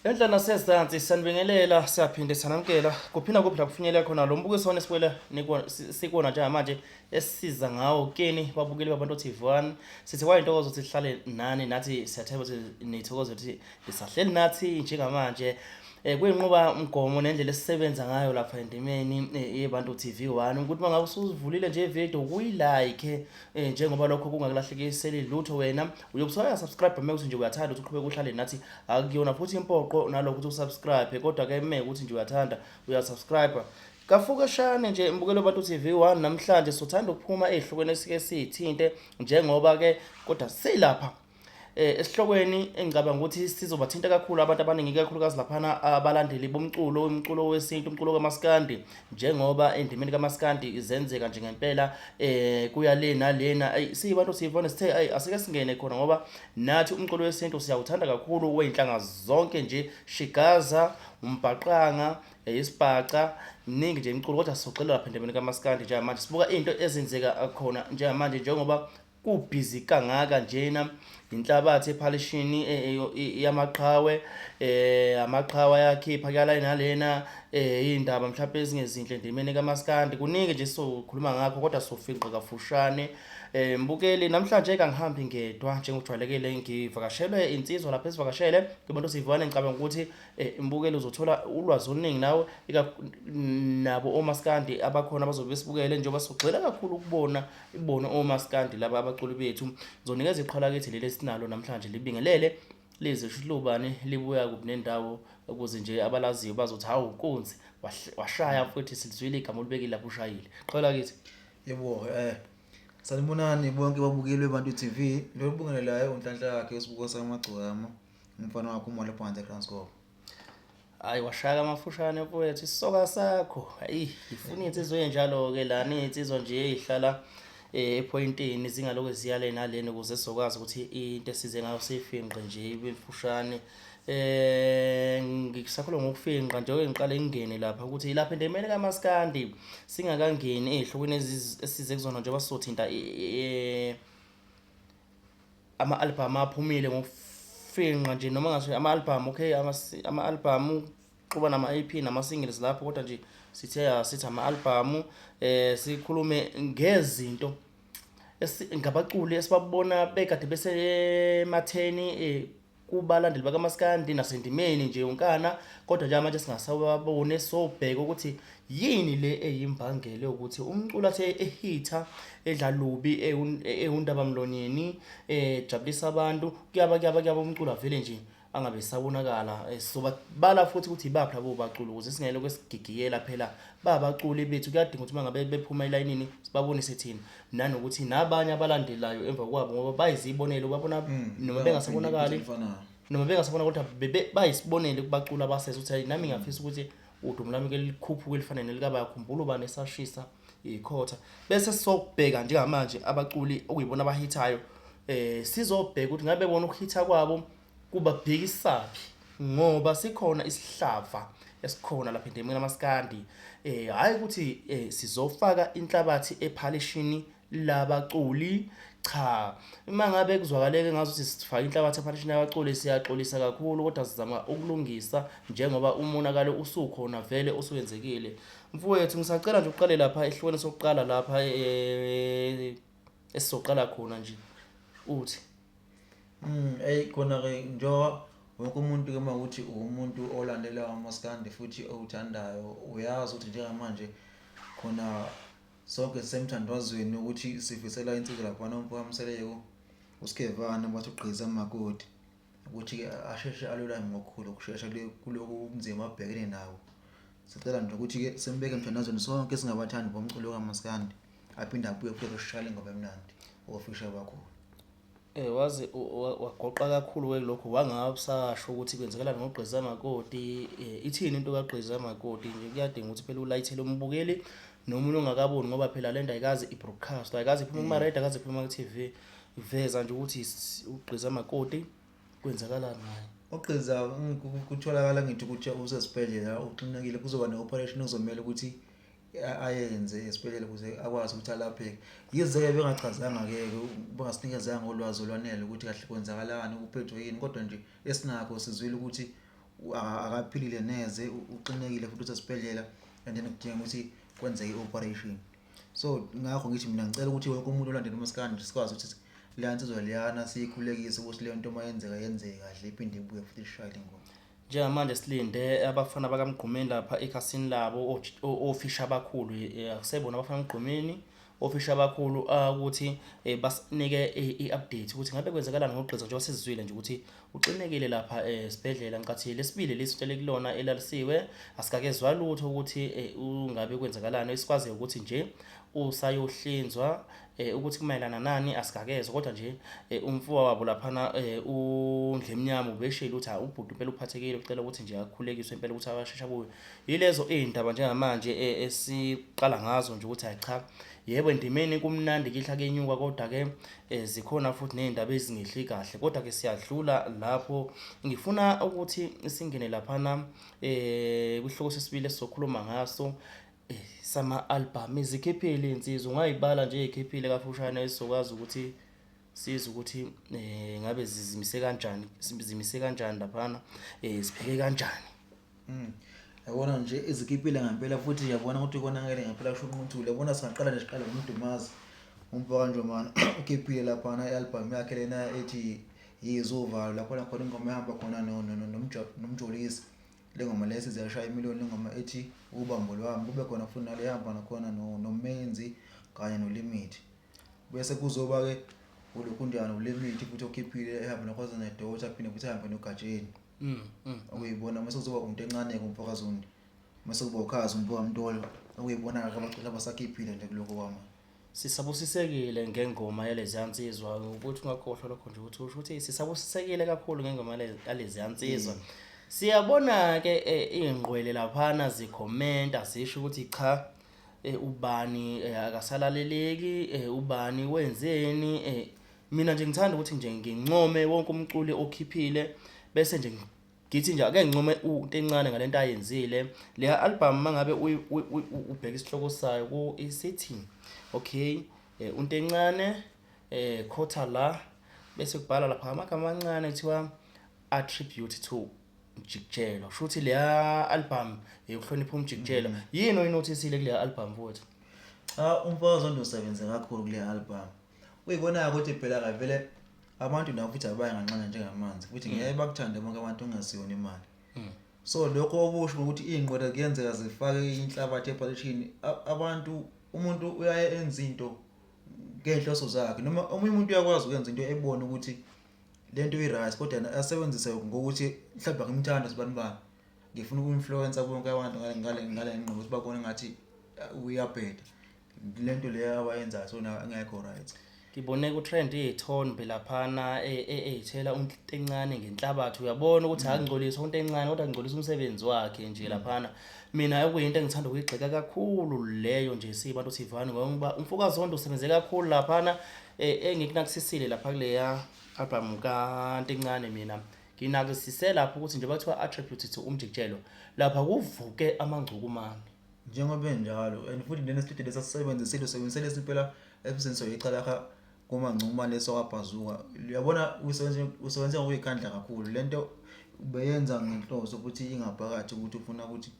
Endla nasezansi sanibingelela siyaphinde sanamkela kuphinda kuphila kufinyelela khona lo mbukiso esibulela sikona njengamanje esisiza ngawo kini babukeli babantu TV1 sithi kwayintokozo ukuthi sihlale nani nathi siyathemba ukuthi nithokoze ukuthi lisahleli nathi njengamanje kuyinquba umgomo nendlela esisebenza ngayo lapha endimeni yebantu TV1 ukuthi mangabe usuvulile nje ivideo kuyilike njengoba lokho kungakulahlekiseli lutho wena uyobusaya subscribe mase nje uyathanda ukuthi uqhubeke uhlale nathi akuyona futhi impoqo nalokho ukuthi usubscribe kodwa ke ukuthi nje uyathanda uyasubscribe kafukashane nje imbukelo abantu TV1 namhlanje sothanda ukuphuma ezihlokweni esike sithinte njengoba ke kodwa silapha esihlokweni engicabanga ukuthi sizobathinta kakhulu abantu abaningi kakhulukazi laphana abalandeli bomculo umculo wesintu umculo kaMaskandi njengoba endimeni kaMaskandi izenzeka nje ngempela kuya le nalena siyibantu sivona sithe asike singene khona ngoba nathi umculo wesintu siyawuthanda kakhulu weinhlanga zonke nje Shigaza umbhaqanga isibhaca ningi nje imculo kodwa sizoxela lapha endimeni kaMaskandi nje manje sibuka into ezenzeka khona njengamanje njengoba kubhizi kangaka njena inhlabathi ePhalishini yamaqhawe amaqhawe yakhipha kala nalena indaba mhlawumbe ezingezinhle endimeni kaMaskandi kuningi nje sizokhuluma ngakho kodwa sofinqa kafushane mbukeli namhlanje kangihambi ngedwa njengojwayelekile ngivakashelwe insizwa lapha esivakashele kubantu sivane ngicabanga ukuthi imbukeli uzothola ulwazi oluningi nawe nabo oMaskandi abakhona bazobe besibukele njengoba sigxila kakhulu ukubona ibone oMaskandi laba abaculi bethu ngizonikeza iqhala kithi leli sinalo namhlanje libingelele lize shlubane libuya kunendawo ukuze nje abalaziyo bazothi hawu Nkunzi washaya futhi silizwile igama olibekile lapho ushayile qala kithi yebo sanibonani bonke babukeli bebantu TV lo ubungelelayo unhlanhla yakhe esibuko sakamagcokama umfana wakho uMola Phansi eTranscorp hayi washaya amafushane mfowethu isoka sakho hayi ifuna insizwe enjalo ke lana insizwa nje ezihlala epointini zingaloku ziyale nalena ukuze sizokwazi ukuthi into esize ngayo sifinqe nje ibefushane ngisakhuluma ngokufinqa njengoba ngiqale ngingene lapha ukuthi lapha endemeni kaMaskandi singakangeni ezihlokweni esize kuzona njengoba sizothinta ama-album aphumile ngokufinqa nje noma ngathi ama-album okay ama-album kuba nama-EP nama-singles lapho kodwa nje sithi ama-album sikhulume ngezinto ngabaculi esibabona bekade besematheni kubalandeli bakaMaskandi nasendimeni nje unkana kodwa nje manje singasababone sobheka ukuthi yini le eyimbangelo ukuthi umculo athe ehitha edlalubi ehundaba mlonyeni jabulisa abantu kuyaba umculo avele nje angabe sabonakala sobala futhi ukuthi ibaphi labo baculi ukuze singelo kwesigigiyela phela babaculi bethu kuyadinga ukuthi mangabe bephuma elayinini sibabonise thina nanokuthi nabanye abalandelayo emva kwabo ngoba bayizibonelo babona noma bengasabonakali noma bengasabona kodwa bayisibonele kubaculi abasese ukuthi nami ngiyafisa ukuthi udumo lami ke likhuphuke lifanele likaba yakhumbula ubani esashisa ikhotha bese sokubheka njengamanje abaculi okuyibona abahithayo sizobheka ukuthi ngabe bona ukuhitha kwabo kubabhekisaphi ngoba sikhona isihlava esikhona lapha endemeni kaMaskandi hayi ukuthi sizofaka inhlabathi ePhalishini labaculi cha mangabe kuzwakaleke ngazo ukuthi sifaka inhlabathi ePhalishini labaculi siyaxolisa kakhulu kodwa sizama ukulungisa njengoba umonakalo usukhona vele osuyenzekile mfowethu ngisacela nje uqale lapha ehlweni sokuqala lapha esizoqala khona nje uthi khona ke njengoba wonke umuntu ke mawuthi umuntu olandela uMaskandi futhi owuthandayo uyazi ukuthi njengamanje khona sonke semthandazweni ukuthi sifisela insizwa lapha nomphakamiseleko uSkevana bathi uGqiza Makoti ukuthi ke asheshe alulame ngokukhulu ukushesha kuloko kunzima abhekene nawo sicela nje ukuthi ke sembeke emthandazweni sonke singabathandi bomculo kaMaskandi aphinda abuye futhi ushayele ngoba emnandi ofisha bakho wazi wagoqa kakhulu welokho wangabusasho ukuthi kwenzekalani ngoGqiza Makoti ithini into kaGqiza Makoti nje kuyadinga ukuthi phela ulayithele umbukeli nomuntu ongakaboni ngoba phela lento ayikazi ibroadcast ayikazi iphuma kuma-radio akazi iphuma ku-TV iveza nje ukuthi uGqiza Makoti kwenzakalani ngayo uGqiza kutholakala ngithi ukuthi usesibhedlela uxinekile kuzoba ne-operation ozomela ukuthi ayenze esibhedlela ukuze akwazi ukuthi alapheke yize bengachazanga ke bangasinikezanga ulwazi olwanele ukuthi kahle kwenzakalani kuphethwe yini kodwa nje esinakho sizwile ukuthi akaphilile neze uqinekile futhi usesibhedlela and then kudinga ukuthi kwenzeke i-operation. So ngakho ngithi mina ngicela ukuthi wonke umuntu olandela umaskandi sikwazi ukuthi leyansizwa leyana siyikhulekise ukuthi leyo nto mayenzeka yenzeke kahle iphinde ibuye futhi ishayile ngoma. Njengamanje silinde abafana bakaMgqumeni lapha ekhasini labo ofisha abakhulu akusebona abafana kaMgqumeni ofisha abakhulu ukuthi basinike i-update ukuthi ngabe kwenzakalani ngogqiza njengoba sizizwile nje ukuthi uqinekile lapha esibhedlela ngicathi lesibili lisitshele kulona elalisiwe asikakezwa lutho ukuthi ungabe kwenzakalani esikwazi ukuthi nje usayohlinzwa ukuthi kumayelana nani asikakezwe kodwa nje umfowabo wabo laphana uNdlemnyama ubeshela ukuthi ubhuti impela uphathekile ucela ukuthi nje akukhulekiswe impela ukuthi abashesha buye yilezo izindaba njengamanje esiqala ngazo nje ukuthi cha yebo endimeni kumnandi kihla kenyuka kodwa ke zikhona futhi nezindaba ezingehli kahle kodwa ke siyadlula lapho ngifuna ukuthi singene laphana kwihloko sesibili esizokhuluma ngaso sama album izikhiphile insizwa ungayibala nje ikhiphile kafushane esizokwazi ukuthi siza ukuthi ngabe zimise kanjani laphana sipheke kanjani. Yabona nje izikhiphile ngempela futhi yabona ukuthi konakele ngempela kusho umuntu uyabona singaqala nje siqala ngoMdumazi umpaka Njomana ukhiphile laphana i-album yakhe lena ethi yizuvalo lapho khona ingoma ehamba khona nomjolisi lengoma lesi ziyashaya imiliyoni lengoma ethi ubambo lwami kube khona futhi nale hamba nakhona noMenzi kanye noLimit bese kuzoba ke uLukundiyana uLimit futhi okhiphile ehamba nakhona neDaughter phinde futhi ehamba noGajeni okuyibona mase kuzoba umuntu encane ke umpaka Zondi mase kuba ukhazi umpaka Mntolo okuyibona ke abacela basakhiphile nje kuloko kwami. Sisabusisekile ngengoma yalezi yansizwa ukuthi ungakhohlwa lokho nje ukuthi sisabusisekile kakhulu ngengoma yalezi yansizwa. Siyabona ke ingqwele laphana zikhomenta zisho ukuthi cha ubani akasalaleleki ubani wenzeni mina nje ngithanda ukuthi nje ngincome wonke umculi okhiphile bese nje ngithi nje ake ngincome into encane ngalento ayenzile le album mangabe ubheka isihloko sayo ku isithi okay into encane khotha la bese kubhala lapha amagama amancane kuthiwa attribute to Mjikelo shuthi le album yokuhlonipha uMjikelo yini oyinotisile kule album futhi? Umfaka Zondi usebenze kakhulu kule album uyibona ukuthi phela ka vele abantu nabo futhi abayangancane njengamanzi futhi ngeke bakuthande bonke abantu ongasiyona imali. So lokho obusho ukuthi ingqondo kuyenzeka zifake inhlabathi epolitician abantu umuntu uyaye enza into ngenhloso zakhe noma omunye umuntu uyakwazi ukwenza into ebona ukuthi lento i-right kodwa asebenzise ngokuthi mhlawumbe ngimthanda sibani bani ngifuna uku-influence bonke abantu ngale ngqondo ukuthi babone ngathi uyabheda lento leyo abayenzayo so ngekho right. Ngibone ku trend ithonbe laphana ethela umuntu encane ngenhlabathi uyabona ukuthi akungcolisa umuntu encane kodwa ngcolisa umsebenzi wakhe nje laphana mina ekuyinto engithanda ukuyigxeka kakhulu leyo nje sibantu sivani ngoba umfoka Zondo usebenze kakhulu laphana engikunakusisile lapha kuleya album kaNtencane mina nginakisise lapho ukuthi nje bathiwa attribute to uMjikelo lapha kuvuke amangcukumane njengoba enjalo and futhi lena studio lesasebenzisile simpela ebisenso iqala kumangcukumane lesokabhazuka uyabona usebenze ngokuyikhandla kakhulu lento beyenza ngenhloso ukuthi ingaphakathi ukuthi ufuna ukuthi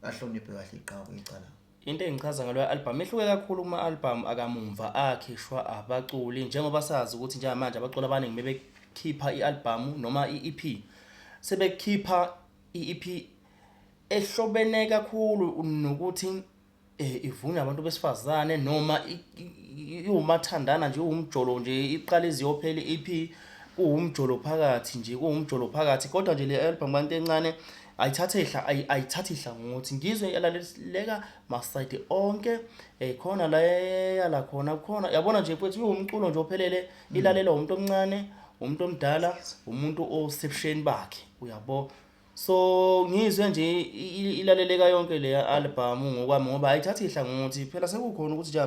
ahloniphe kahle iqala. Into engichaza ngalo album ihluke kakhulu kuma album akamumva akhishwa abaculi njengoba sazi ukuthi nje manje abaculi abaningi bebekhipha ialbum noma iEP sebekhipha iEP ehlobene kakhulu nokuthi ivunywa abantu besifazane noma iwumathandana nje umjolo nje iqala iziyophela iEP kuwumjolo phakathi nje kuwumjolo phakathi kodwa nje le album kaNtencane ayithathi ihlangothi ngizwe yalaleleka masayidi onke khona la yala khona yabona nje mfethu umculo nje ophelele ilalela umuntu omncane umuntu omdala umuntu osebusheni bakhe uyabo so ngizwe nje ilaleleka yonke le album ngokwami ngoba ayithathi ihlangothi phela sekukhona ukuthi nje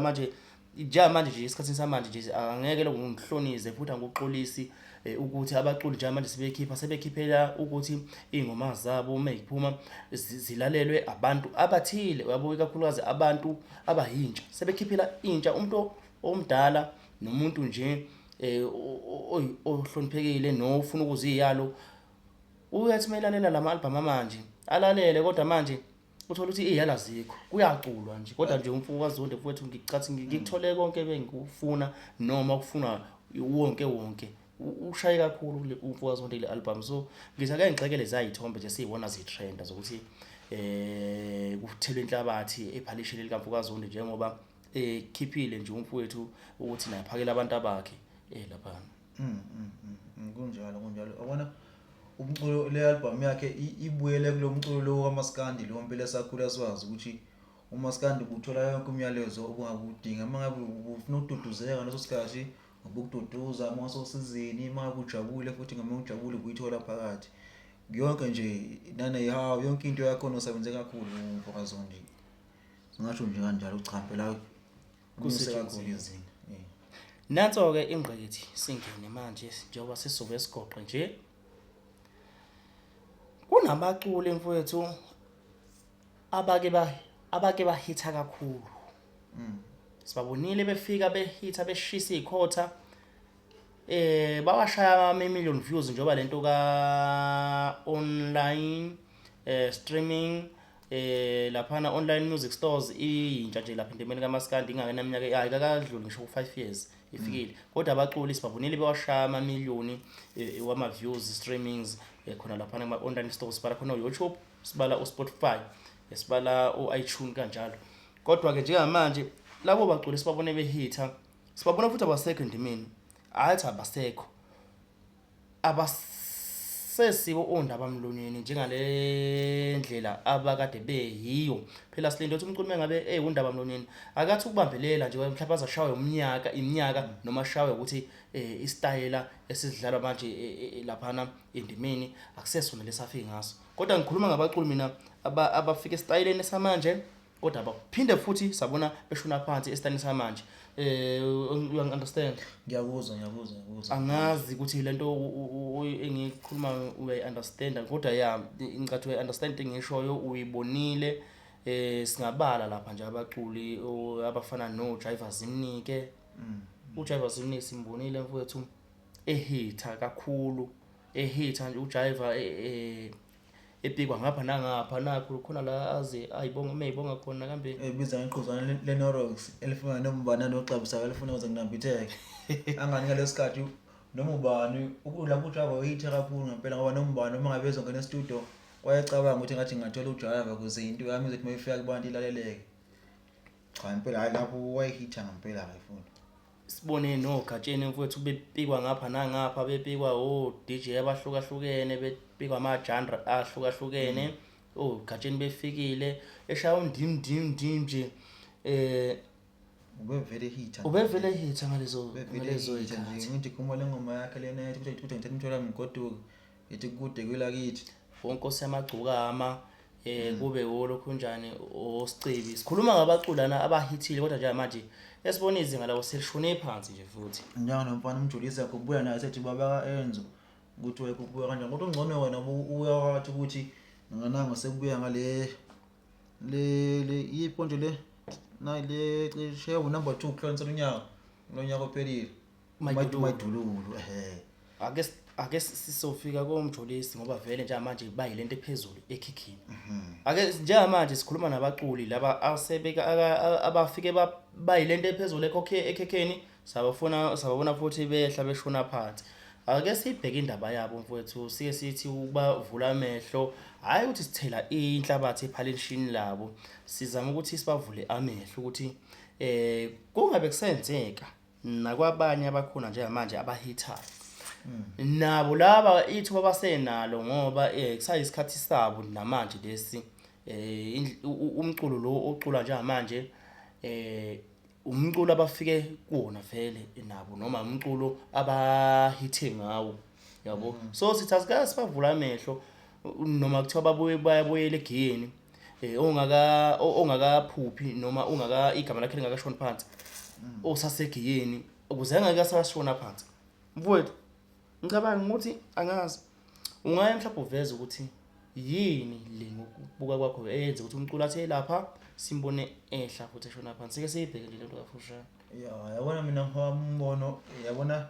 manje nje isikhathini samanje nje angeke lokungihlonize futhi anguxolisi ukuthi abaculi nje manje sebekhiphela ukuthi ingoma zabo uma iphuma zilalelwe abantu abathile uyabo ikakhulukazi abantu abayintsha sebekhiphela intsha umuntu omdala nomuntu nje ohloniphekile nofuna ukuziyalo uyathi melalela lama album manje alalele kodwa manje uthola ukuthi iyala zikho kuyaculwa nje kodwa nje umfuko kaZonde mfowethu ngicathi ngikuthole konke bengikufuna noma ukufuna wonke ushaye kakhulu kule umfuko kaZonde le album so ngithi ake ngixekele zayithombe nje siyibona zitrenda zokuthi kuthelwe inhlabathi ephalishini likamfuko kaZonde njengoba khiphile nje umfowethu ukuthi naye phakela abantu abakhe lapha kunjalo abona umculo le album yakhe ibuyele kulomculo lo kaMaskandi lo mpela sakhula siwazi ukuthi uMaskandi uthola yonke umyalezo obungakudinga mangabe ufuna ukududuzeka leso sikhathi ngokududuza masosizini mangabe ujabule futhi ngama ujabule kuyithola phakathi yonke nje nane yonke into yakho nosebenze kakhulu uMfokaZondi singasho nje kanjalo uchaphela kusebenza izinga nanso ke ingqikithi singene manje njengoba sisobe sigoqe nje kunabaculi mfowethu abake bahitha kakhulu sibabonile befika behitha beshisa ikhotha bawashaya ama million views njengoba lento ka online streaming laphana online music stores intsha nje lapha endemeni kaMaskandi ingakena iminyaka ayikakadluli ngisho 5 years ifikile kodwa abaculi sibabonile bewashaya ama million wama views streamings khona laphana kuma online stores sibala khona uYouTube sibala uSpotify sibala uiTunes kanjalo kodwa ke njengamanje labo baculi sibabone behitha sibabona futhi abasekho endimeni athi abasekho abasesibo ondaba mlonyeni njengale ndlela abakade beyiyo phela silinde ukuthi umculi mengabe undaba mlonyeni akathi ukubambelela nje mhlawumbe azashawe iminyaka noma shawe ukuthi istyle esidlalwa manje laphana endimeni akusesona lesafiki ngaso kodwa ngikhuluma ngabaculi mina abafika estyleni samanje kodwa abaphinde futhi sabona beshona phansi estyleni samanje you understand ngiyakuzwa angazi ukuthi lento engikhuluma uyayi understand kodwa ya ngicathi uyayi understand ngishoyo uyibonile singabala lapha nje abaculi abafana no Jiver Zimnike uJiver Zimnike simbonile mfowethu ehitha kakhulu ehitha nje uJiver epikwa ngapha nangapha nakho khona la aze ayibonga mayibonga khona kambe ebiza ngeqhuzana leNorox elifuna nombana noXabusayo elifuna uze kunambitheke angani ngalesikhathi noma ubani lapho uJiver uyithe kakhulu ngempela ngoba nombani uma ngabe ezongena e-studio wayecabanga ukuthi ngathi ngathola uJiver kuze into yami izothi mayifika kubantu ilaleleke cha impela hayi lapho wayehitha ngempela kayifuna sibone noGatsheni mfowethu bepikwa ngapha nangapha bepikwa DJ abahlukahlukene bepikwa ama genre ahlukahlukene Gatsheni befikile eshaya undim nje ubevele hitha ngalezo nje ngithi khuma lengoma yakhe lena ethi ukuthi ngithatha mgoduko ethi kude kwelakithi wonkosi yamagcukama kube lokho njani osicebi sikhuluma ngabaculana abahithile kodwa nje manje esibona izinga lawo selishone phansi nje futhi njalo nomfana umjulisi yakhe ubuya naye sethi baba Enzo ukuthi wayekubuya kanjani kodwa ungcono wena uyawathi ukuthi ngananga sekubuya ngale iponto le na le share number 2 clearance lonyaka ophelile mayidululu ake sisofika komjolisi ngoba vele nje manje bayilento ephezulu ekhikhini ake njengamanje sikhuluma nabaculi laba asebeka abafike bayilento ephezulu ekhekheni sababona futhi behla beshona phansi ake sibheke indaba yabo mfowethu sike sithi ukubavula amehlo hayi ukuthi sithela inhlabathi ephalishini labo sizama ukuthi sibavule amehlo ukuthi kungabe kusenzeka nakwabanye abakhona njengamanje abahithayo nabo laba ithuba basenalo ngoba kusayisikhathi sabo namanje lesi umculo lo ocula njengamanje umculo abafike kuona vele nabo noma umculo abahithe ngawo yabo so sithi asika sibavula amehlo noma kuthiwa bayabuyela egiyeni ongakaphuphi noma igama lakhe lingakashoni phansi osasegiyeni ukuze angeke asashona phansi mfowethu ngicabanga ukuthi angazi ungaya mhlawumbe uveze ukuthi yini le ngokubuka kwakho eyenza ukuthi umculo athe lapha simbone ehla futhi eshona phansi sike siyibheke nje lento kafushane yabona mina ngombono yabona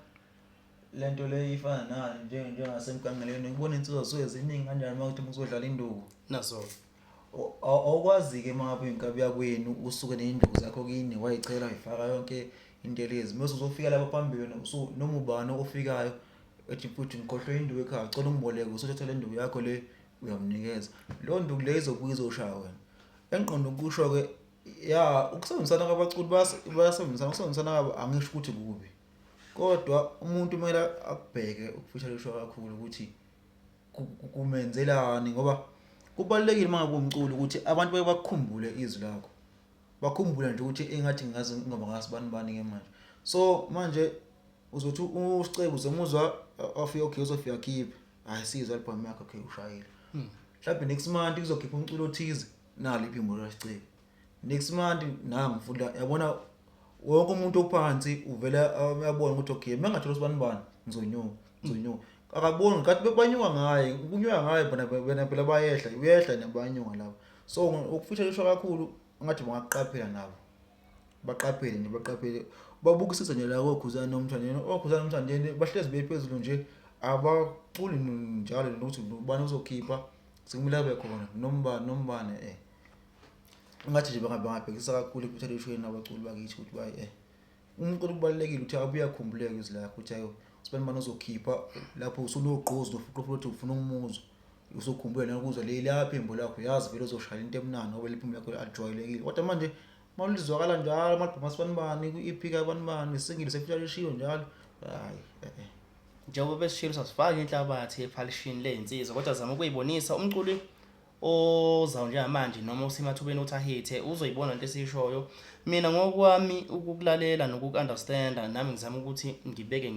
lento le ifana nani njengasemgangeleni ngibona insizwa zisuke ziningi kanjani uma kuthi kuzodlala induku nazo awukwazi-ke mangabe uyinkabi yakwenu usuke ney'nduku zakho kini wayichela wayifaka yonke into lezi mase uzofika lapha phambili noma ubani ofikayo ethi futhi ngikhohlwe induku ekhaya cela ungiboleke usuthatha le nduku yakho le uyamnikeza leyo nduku le izobuye izoshaya wena engqondo kusho-ke ya ukusebenzisana kwabaculi bayasebenzisana ukusebenzisana kwabo angisho ukuthi kubi kodwa umuntu kumele akubheke ukufishalishwa kakhulu ukuthi kumenzelani ngoba kubalulekile mangabe umculo ukuthi abantu bake bakukhumbule izwi lakho bakhumbule nje ukuthi engathi ngazi ngoba ngasibani ke manje so manje uzothi usicebe uzomuzwa afika okay uzofika keep ayisizwe album yakho okay ushayile mhlawumbe next month kuzokhipha umculo othize nalo iphimbo lasicebe next month ngifunda yabona wonke umuntu ophansi uvela uyabona ukuthi okay mengathola sibani ngizonyuka akaboni ngathi bebanyuka ngaye kunyuka ngaye bona phela bayehla uyehla nabanyuka lapho so ukufishalishwa kakhulu ngathi bangaqaphela nabo baqaphele babukisisa nje la kokhuzana nomthandeni okhuzana nomthandeni bahlezi bephezulu nje abaculi njalo nokuthi ubani uzokhipha sikumele abe khona nombane ngathi nje bangabhekisa kakhulu ekuthelishweni abaculi bakithi ukuthi bayi umculo kubalekile ukuthi abuya khumbuleke izwi lakho ukuthi ayo sibani uzokhipha lapho usunogqozi nofuqo futhi ufuna umuzwa usukhumbula nokuzwa le lapha imbo lakho yazi vele uzoshaya into emnandi ngoba liphimbo lakho ajwayelekile kodwa manje mawulizwakala njalo amaduma sibani ku-EP kabani isingile sefishalishiwe njalo hayi njengoba besishilo sasifaka inhlabathi ephalishini lezinsizwa kodwa zama ukuyibonisa umculi ozayo njengamanje noma usemathubeni uthi ahithe uzoyibona into esishoyo mina ngokwami ukukulalela nokuunderstanda nami ngizama ukuthi ngibeke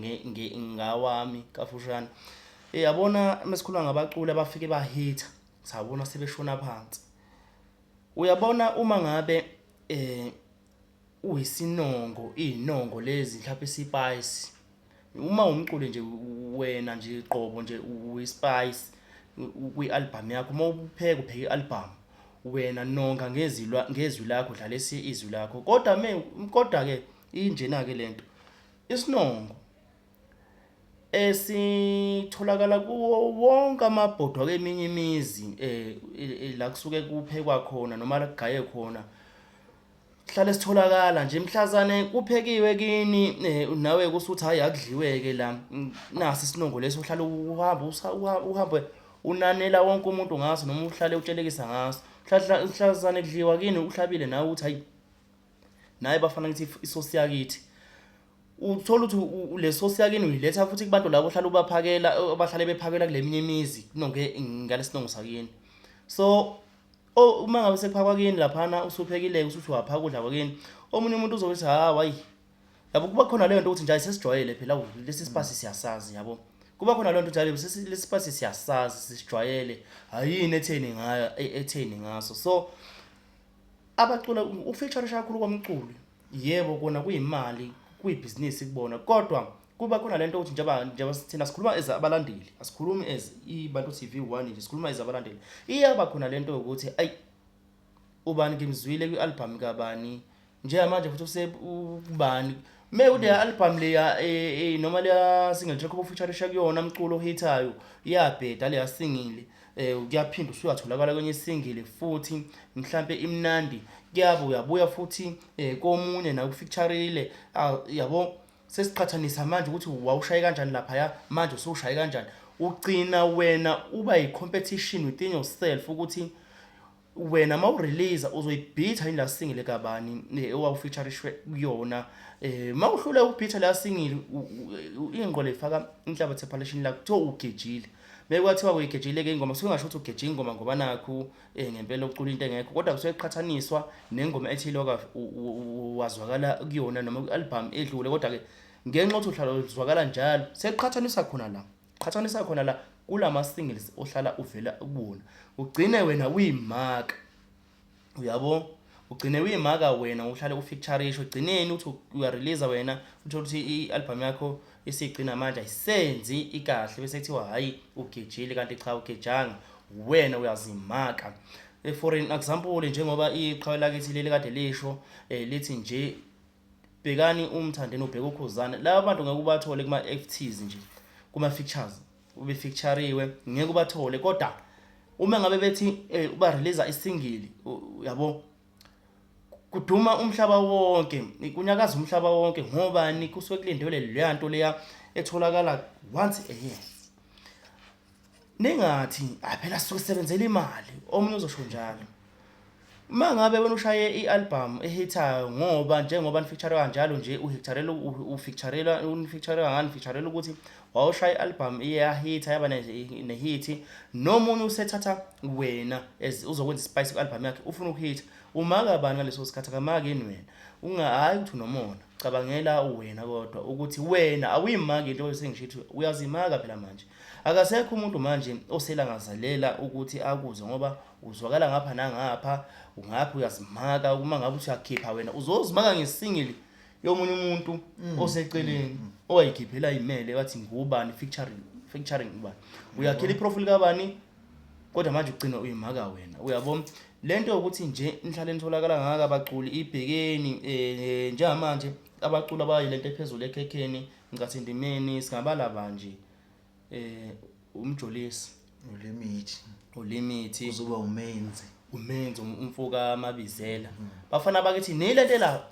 ngawami kafushane yabona mesikhuluma ngabaculi abafike bahitha sabona sebeshona phansi uyabona uma ngabe uyisinongo inongo lezi mhlawumbe isispice uma umculi nje wena nje qobo nje uyispice kwi-album yakho uma upheka i-album wena nonga ngezwi lakho dlalisa izwi lakho kodwa ke injena ke lento isinongo esitholakala kuwo wonke amabhodwa kweminye imizi la kusuke kuphekwa khona noma la kugaye khona hlale sitholakala nje mhlazane kuphekiwe kini nawe kusuthi hayi akudliweke la nasi isinongo leso uhlala uhambe unanela wonke umuntu ngaso noma uhlale utshelekisa ngaso mhlazane kudliwa kini uhlabile nawe uthi hayi naye bafana ngithi isosi yakithi uthola ukuthi le sosi yakini uyiletha futhi kubantu labo ohlala ubaphakela abahlale bephakela kule minye imizi kunonke ngalesinongo sakini so uma ngabe sekuphakwa kini laphana usuphekile usuthi waphaka ukudla kwakini omunye umuntu uzokuthi hayi yabo kuba khona leyo nto ukuthi nje sesijwayele phela lesi sipasi siyasazi yabo kuba khona leyo nto njalo lesi sipasi siyasazi sisijwayele ayini etheni ngaso so abacula ufeature kakhulu kwamculi yebo kona kuyimali kuyibhizinisi kubona kodwa kuba khona lento ukuthi njengoba sithina sikhuluma as abalandeli asikhulumi as iBantu TV1 nje sikhuluma as abalandeli iyaba khona lento ukuthi ayi ubani ngimzwile kwi-album kabani njengamanje futhi usebani mewude album leya noma leya single track ofeature kuyona umculo ohithayo iyabheda leya singile kuyaphinda usuyatholakala kwenye single futhi mhlambe imnandi uyabuya futhi komunye na ukufeatureile yabo sesiqhathanisa manje ukuthi wawushaye kanjani lapha manje usushaye kanjani ugcina wena uba yi-competition within yourself ukuthi wena mawurelease uzoyibhitha ila single kabani owawufeaturishwe kuyona mawuhlule ukubhitha la single ingqole ifaka inhlabathi ephalishini la kuthiwa ugejile bekwathiwa uyigejile ke ingoma kusuke ngasho ukuthi ugeje ingoma ngoba nakho ngempela ucula into engekho kodwa kusuke eqhathaniswa nengoma ethile wazwakala kuyona noma ku-album edlule kodwa ke ngenxa ukuthi uhlala uzwakala njalo seqhathanisa khona la kulama singles ohlala uvela kubona ugcine wena uyimaka uyabo ugcine uyimaka wena uhlale ufeatureisho ugcineni uthi uyarelease wena uthola ukuthi i-album yakho isigcina manje ayisenzi ikahle bese kuthiwa hayi ugejile kanti cha ugejanga wena uyazimaka for an example njengoba iqhawe lakithi leli kade lisho lithi nje bhekani uMthandeni ubheka uKhuzani laba bantu ngeke ubathole kuma FTs nje kuma features ube featureiwe ngeke ubathole kodwa uma ngabe bethi uba release isingili yabo kuduma umhlaba wonke kunyakaza umhlaba wonke ngobani kusuke kulindele leya nto leya etholakala once a year ningathi phela sisuke sisebenzela imali omunye uzosho njalo mangabe wena ushaye ialbum ehithayo ngoba njengoba nifeature kanjalo nje ufeaturela ngani featurela ukuthi wawushaya ialbum iyahitha yaba nehit nomunye usethatha wena uzokwenza ispice ku-album yakhe ufuna ukuhitha umaka bani ngaleso sikhathi akamaki yini wena ungahayi ukuthi unomona cabangela wena kodwa ukuthi wena awuyimaki into esengishithi uyazimaka phela manje akasekho umuntu manje oselangazalela ukuthi akuzwe ngoba uzwakala ngapha nangapha ungaphi uyazimaka uma ngabe uyakhipha wena uzozimaka ngesingili yomunye umuntu oseceleni owayikhiphela imele wathi ngubani featuring ubani uyakhila iprofile kabani kodwa manje ugcina uyimaka wena uyabona lento ukuthi nje nihlale nitholakala ngaka abaculi ibhekeni njengamanje abaculi abayilento ephezulu ekhekheni ngicathendimeni singabala banje umjolisi uLimit uzoba umenzi umfuka amabizela bafana bakithi nilento la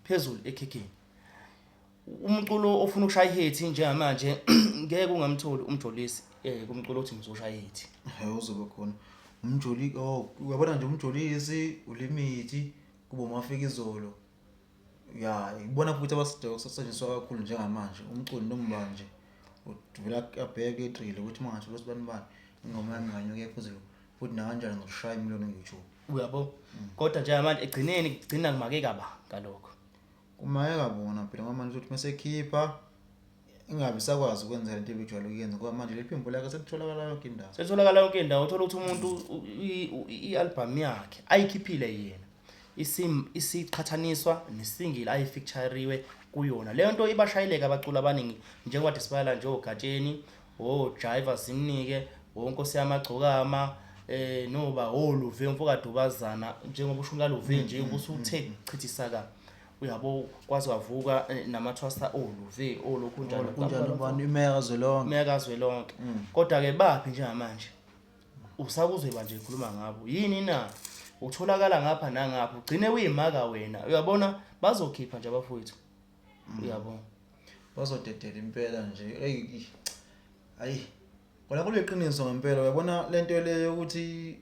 phezulu ekhekheni umculo ofuna ukushaya hit njengamanje ngeke ungamtholi umjolisi kumculo othi ngizoshaya hit uzoba khona uyabona nje umjolisi uLimit kuba uMafikizolo ya ngibona futhi abasetshenziswa kakhulu njengamanje umculo nomba nje uvela abheke idrille ukuthi manje losibani ingoma yami nganyuke phezulu futhi na kanjani ngokushaya imiliyoni ngeYouTube uyabo kodwa njengamanje egcineni kugcina kumake kaba ngalokho kumake kabona phela manje ukuthi mesekhipha ingabe sakwazi ukwenza lento ebijwayele ukuyenza ngoba manje lephimbo lakhe sekutholakala yonke indawo uthola ukuthi umuntu ialbum yakhe ayikhiphile yena isiqhathaniswa nesingile ayifeatureiwe kuyona leyo nto ibashayeleka abaculi abaningi njengoba disiphala nje ogatsheni Jiver Zimnike wonkosi yamagcokama noba Luve umfoka Dubazana njengoba ushumla Luve nje ubusuthe chithisa uyabo kwazi wavuka namathwasa Luve lokhu kunjalo ubani imeyakazwe lonke kodwa ke baphi njengamanje usakuzwe banje ikhuluma ngabo yini na utholakala ngapha nangapha ugcine uyimaka wena uyabona bazokhipha nje abafowethu uyabona bazodedela impela nje ayi kona kuleqiniso ngempela uyabona lento leyo ukuthi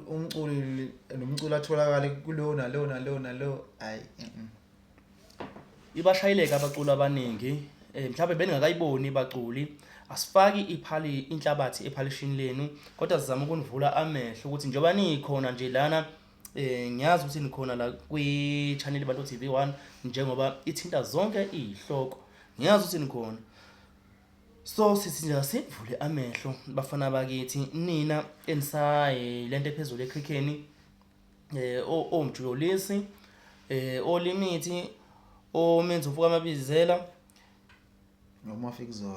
umculi nomculi atholakala kulo nalo ayi ibashayeleka abaculi abaningi mhlawumbe beningakayiboni baculi asifaki inhlabathi epolishini lenu kodwa sizama ukunivula amehlo ukuthi njoba nikhona nje lana ngiyazi ukuthi nikhona la kwi channel Bantu TV1 njengoba ithinta zonke izihloko ngiyazi ukuthi nikhona so sithi nje sivule amehlo bafana bakithi nina enisaye lento ephezulu ekrikheni omjolisi oLimit omenzi umfuka amabizela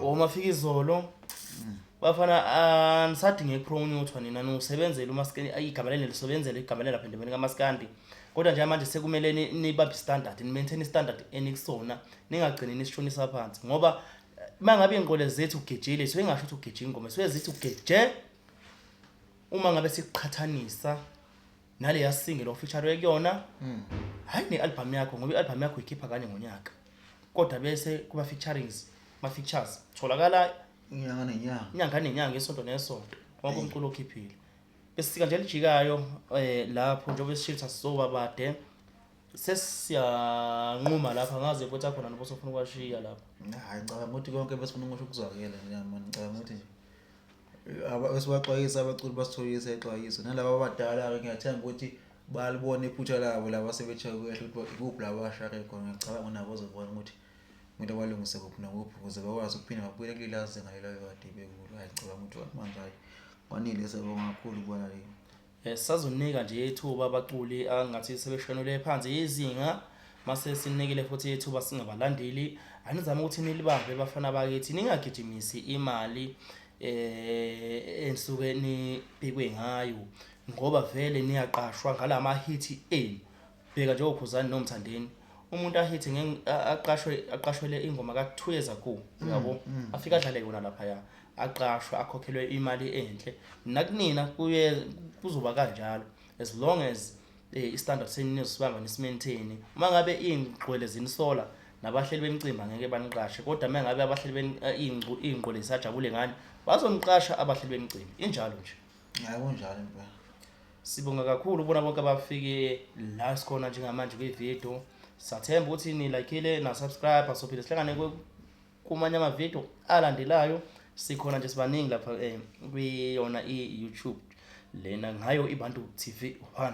oMafikizolo bafana anisadinge promote nina nosebenzela uMaskandi igama leli lisebenzele igama lela phendemeni kaMaskandi kodwa nje manje sekumele nibaphi standard ni maintain standard enikusona ningagcini nisishonisa phansi ngoba mangabe ingqole zethu ugejile siwengasho ukuthi ugeje ingoma siwezithi ugeje uma ngabe siqhathanisa nale yasingle ofeature kuyona hayi nealbum yakho ngoba ialbum yakho ikhipha kanye ngonyaka kodwa bese kuba featurings features tholakala inyanga nenyanga isonto nesonto ngoba umculo okhiphile bese sika nje lijikayo lapho njengoba sishitha sizoba bade sesiyanquma lapha ngaze futhi akhona nobosofuna ukwashiya lapha hayi ngicabanga ukuthi konke besifuna ukusho ukuzwakela nje manje ngicabanga ukuthi nje esibaxwayisa abaculi basitholisa exwayiso nalabo abadala ke ngiyathemba ukuthi balibona iphutha labo laba sebetsha kuyahle ukuthi ikuphi laba bashare khona ngicabanga nabo bazobona ukuthi umuntu abalungise kuphi nakuphi ukuze bakwazi ukuphinda babuyele kulilazi ngalelo kade bekulo hayi ngicabanga ukuthi manje hayi kwanele sebonga kakhulu kubona le sazonika nje ethuba abaculi angathi sebeshonele phansi izinga mase sinikele futhi ethuba singabalandeli anizama ukuthi nilibambe bafana bakithi ningagijimisi imali ensuke nibhekwe ngayo ngoba vele niyaqashwa ngalama hit enu bheka nje uKhuzani noMthandeni umuntu ahithi aqashwele ingoma ka 2 years ago yabo afika adlale yona lapha ya aqashwe akhokhelwe imali enhle nakunina kuzoba kanjalo as long as i-standard senini sibanga nisimaintain mangabe ingqwele zinisola nabahleli bemicimbi ngeke baniqashe kodwa mangabe abahleli ingqwele isajabule ngani bazoniqasha abahleli bemicimbi injalo nje hayi kunjalo impela sibonga kakhulu ubona bonke abafike la sikhona njengamanje kwi-video sathemba ukuthi ni likeile na subscribe sophinde sihlangane kumanye ama-video alandelayo sikhona nje sibaningi lapha kuyona i-YouTube lena ngayo iBantu TV 1